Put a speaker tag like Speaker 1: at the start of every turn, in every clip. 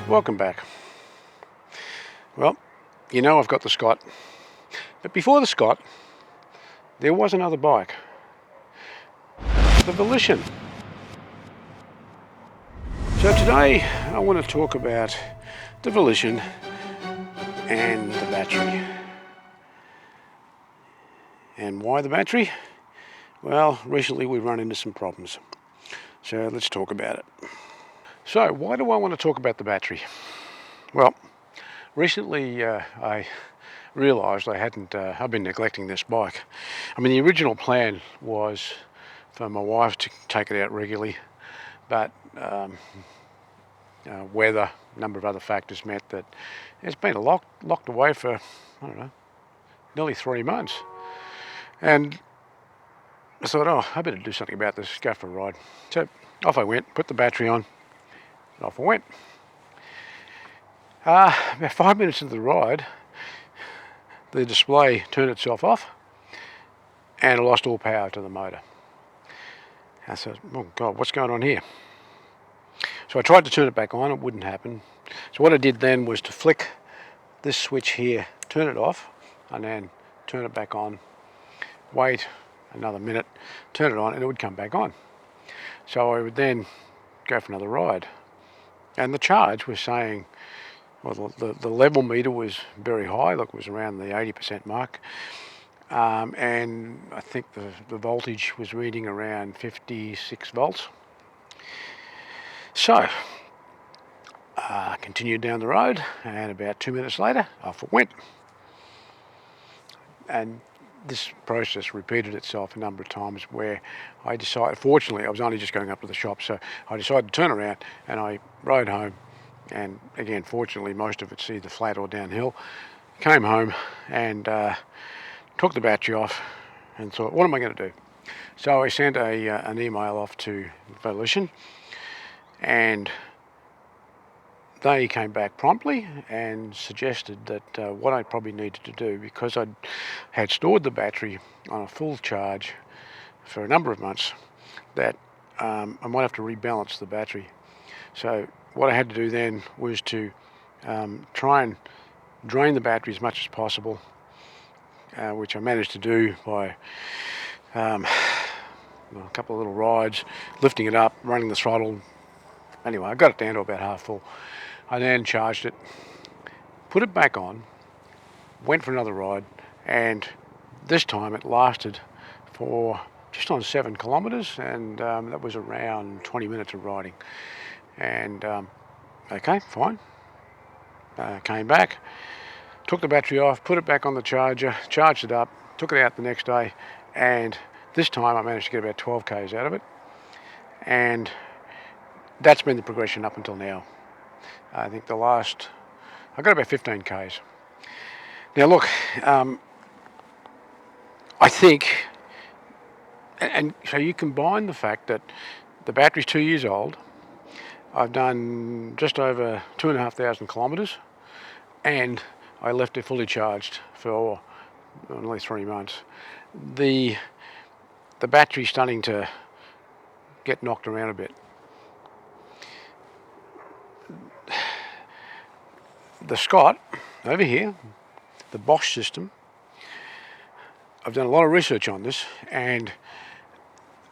Speaker 1: Welcome back. Well, you know I've got the Scott, but before the Scott, there was another bike, the Volition. So today I want to talk about the Volition and the battery. And why the battery? Well, recently we've run into some problems. So let's talk about it. So why do I want to talk about the battery? Well, recently I realised I've been neglecting this bike. I mean, the original plan was for my wife to take it out regularly, but weather, a number of other factors meant that it's been locked away for, I don't know, nearly 3 months. And I thought, oh, I better do something about this, go for a ride. So off I went, put the battery on, and off I went. About 5 minutes into the ride, the display turned itself off and I lost all power to the motor. I said, oh God, what's going on here? So I tried to turn it back on, it wouldn't happen. So what I did then was to flick this switch here, turn it off, and then turn it back on, wait another minute, turn it on, and it would come back on. So I would then go for another ride. And the charge was saying, well, the level meter was very high, look, it was around the 80% mark. And I think the voltage was reading around 56 volts. So, I continued down the road, and about 2 minutes later, off it went. And this process repeated itself a number of times where I decided, fortunately I was only just going up to the shop, so I decided to turn around and I rode home, and again fortunately most of it's either flat or downhill. Came home and took the battery off and thought, what am I going to do? So I sent an email off to Volition, and they came back promptly and suggested that what I probably needed to do, because I had stored the battery on a full charge for a number of months, that I might have to rebalance the battery. So what I had to do then was to try and drain the battery as much as possible, which I managed to do by a couple of little rides, lifting it up, running the throttle. Anyway, I got it down to about half full. I then charged it, put it back on, went for another ride, and this time it lasted for just on 7 kilometres, and that was around 20 minutes of riding. And okay, fine. Came back, took the battery off, put it back on the charger, charged it up, took it out the next day, and this time I managed to get about 12 k's out of it. And that's been the progression up until now. I think I got about 15 k's. Now look, I think, and so you combine the fact that the battery's 2 years old, I've done just over 2,500 kilometres, and I left it fully charged for nearly 3 months. The battery's starting to get knocked around a bit. The Scott over here, the Bosch system, I've done a lot of research on this, and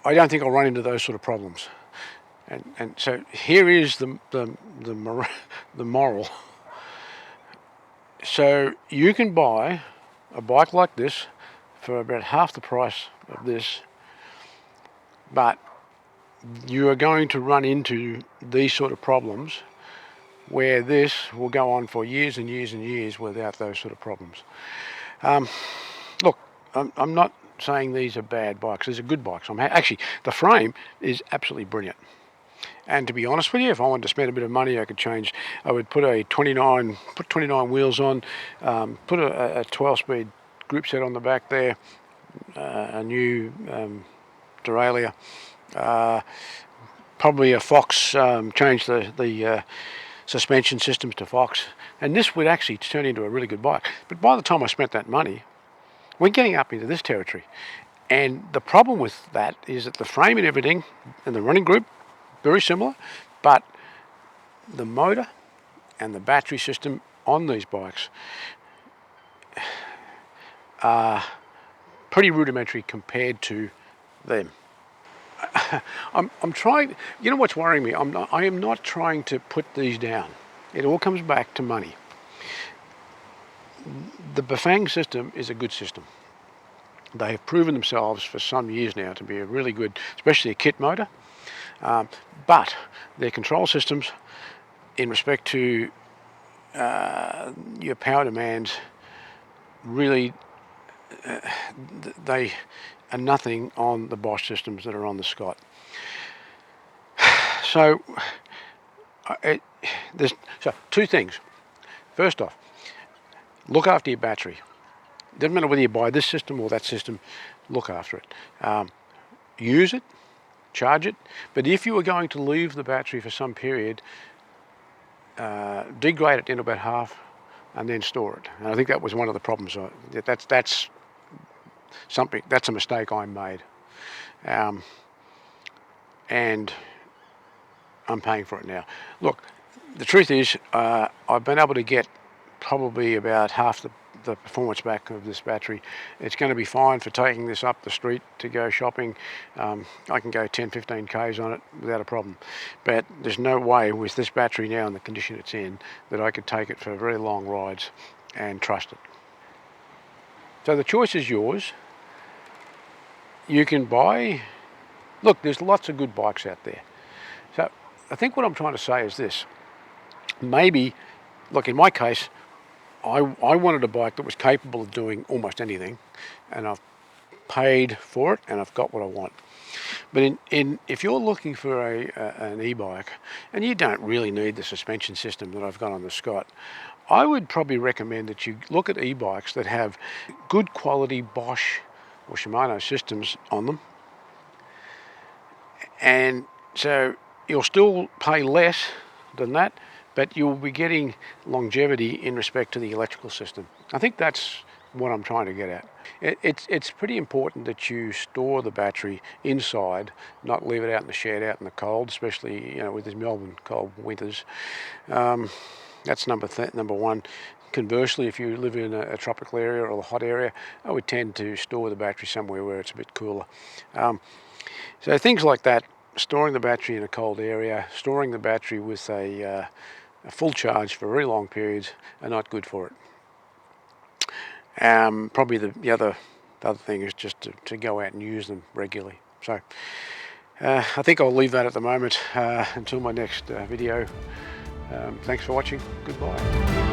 Speaker 1: I don't think I'll run into those sort of problems. And so here is the moral. So you can buy a bike like this for about half the price of this, but you are going to run into these sort of problems where this will go on for years and years and years without those sort of problems. Look, I'm not saying these are bad bikes. These are good bikes. Actually, the frame is absolutely brilliant. And to be honest with you, if I wanted to spend a bit of money, I would put 29 wheels on, put a 12-speed group set on the back there, a new derailleur, probably a Fox, change the suspension systems to Fox, and this would actually turn into a really good bike. But by the time I spent that money, we're getting up into this territory. And the problem with that is that the frame and everything, and the running group, very similar, but the motor and the battery system on these bikes are pretty rudimentary compared to them. I'm trying, you know what's worrying me? I am not trying to put these down. It all comes back to money. The Bafang system is a good system. They have proven themselves for some years now to be a really good, especially a kit motor. But their control systems in respect to your power demands really, they are nothing on the Bosch systems that are on the Scott. So, there's two things. First off, look after your battery. Doesn't matter whether you buy this system or that system, look after it. Use it, charge it, but if you are going to leave the battery for some period, degrade it into about half and then store it. And I think that was one of the problems. That's something, that's a mistake I made. And I'm paying for it now. Look, the truth is, I've been able to get probably about half the performance back of this battery. It's going to be fine for taking this up the street to go shopping. I can go 10-15 k's on it without a problem, but there's no way with this battery now in the condition it's in that I could take it for very long rides and trust it. So the choice is yours. You can buy, look, there's lots of good bikes out there. So I think what I'm trying to say is this: maybe, look, in my case, I wanted a bike that was capable of doing almost anything, and I've paid for it and I've got what I want. But if you're looking for an e-bike and you don't really need the suspension system that I've got on the Scott, I would probably recommend that you look at e-bikes that have good quality Bosch or Shimano systems on them. And so you'll still pay less than that, but you'll be getting longevity in respect to the electrical system. I think that's what I'm trying to get at. It's pretty important that you store the battery inside, not leave it out in the shed, out in the cold, especially with these Melbourne cold winters. That's number one. Conversely, if you live in a tropical area or a hot area, I would tend to store the battery somewhere where it's a bit cooler. So things like that, storing the battery in a cold area, storing the battery with a full charge for very long periods are not good for it. Probably the other thing is just to go out and use them regularly. So I think I'll leave that at the moment until my next video. Thanks for watching. Goodbye.